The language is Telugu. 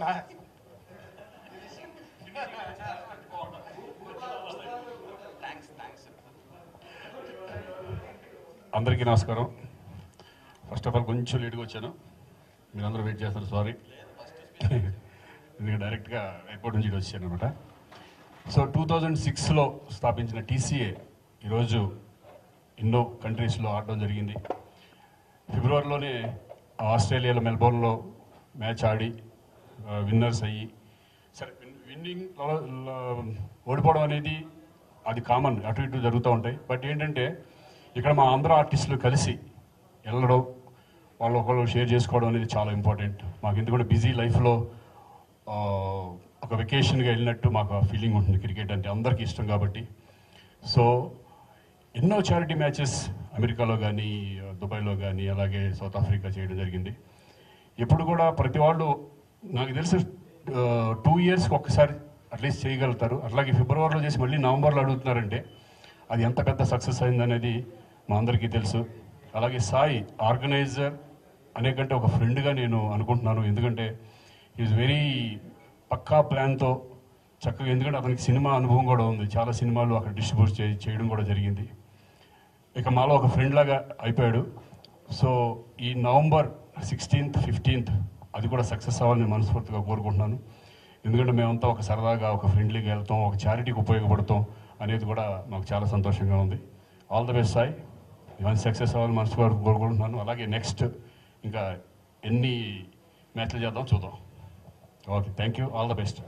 అవునా? అందరికీ నమస్కారం. ఫస్ట్ ఆఫ్ ఆల్ కొంచెం లేట్గా వచ్చాను, మీరందరూ వెయిట్ చేస్తారు, సారీ. ఎందుకంటే డైరెక్ట్గా ఎయిర్పోర్ట్ నుంచి వచ్చాను అనమాట. సో 2006లో స్థాపించిన టీసీఏ ఈరోజు ఎన్నో కంట్రీస్లో ఆడడం జరిగింది. ఫిబ్రవరిలోనే ఆస్ట్రేలియాలో మెల్బోర్న్లో మ్యాచ్ ఆడి విన్నర్స్ అయ్యి, సరే విన్నింగ్ ఓడిపోవడం అనేది అది కామన్, అటు ఇటు జరుగుతూ ఉంటాయి. బట్ ఏంటంటే ఇక్కడ మా ఆంధ్ర ఆర్టిస్టులు కలిసి వెళ్ళడం, వాళ్ళు ఒకళ్ళు షేర్ చేసుకోవడం అనేది చాలా ఇంపార్టెంట్ మాకు. ఎందుకంటే బిజీ లైఫ్లో ఒక వెకేషన్గా వెళ్ళినట్టు మాకు ఆ ఫీలింగ్ ఉంటుంది. క్రికెట్ అంటే అందరికీ ఇష్టం కాబట్టి. సో ఎన్నో చారిటీ మ్యాచెస్ అమెరికాలో కానీ, దుబాయ్లో కానీ, అలాగే సౌత్ ఆఫ్రికా చేయడం జరిగింది. ఎప్పుడు కూడా ప్రతి వాళ్ళు నాకు తెలిసి 2 ఇయర్స్కి ఒక్కసారి అట్లీస్ట్ చేయగలుగుతారు. అట్లాగే ఫిబ్రవరిలో చేసి మళ్ళీ నవంబర్లో అడుగుతున్నారంటే అది ఎంత పెద్ద సక్సెస్ అయిందనేది మా అందరికీ తెలుసు. అలాగే సాయి ఆర్గనైజర్ అనేకంటే ఒక ఫ్రెండ్గా నేను అనుకుంటున్నాను. ఎందుకంటే ఈజ్ వెరీ పక్కా ప్లాన్తో చక్కగా, ఎందుకంటే అతనికి సినిమా అనుభవం కూడా ఉంది, చాలా సినిమాలు అక్కడ డిస్ట్రిబ్యూట్ చేయడం కూడా జరిగింది. ఇక మాలో ఒక ఫ్రెండ్ లాగా అయిపోయాడు. సో ఈ నవంబర్ 16th, 15th అది కూడా సక్సెస్ అవ్వాలని మనస్ఫూర్తిగా కోరుకుంటున్నాను. ఎందుకంటే మేమంతా ఒక సరదాగా, ఒక ఫ్రెండ్లీగా వెళ్తాం, ఒక చారిటీకి ఉపయోగపడతాం అనేది కూడా మాకు చాలా సంతోషంగా ఉంది. ఆల్ ద బెస్ట్ సాయి, ఇవన్నీ సక్సెస్ అవ్వాలని మనసుగా కోరుకుంటున్నాను. అలాగే నెక్స్ట్ ఇంకా ఎన్ని మ్యాచ్లు చేద్దాం చూద్దాం. Okay, thank you, all the best.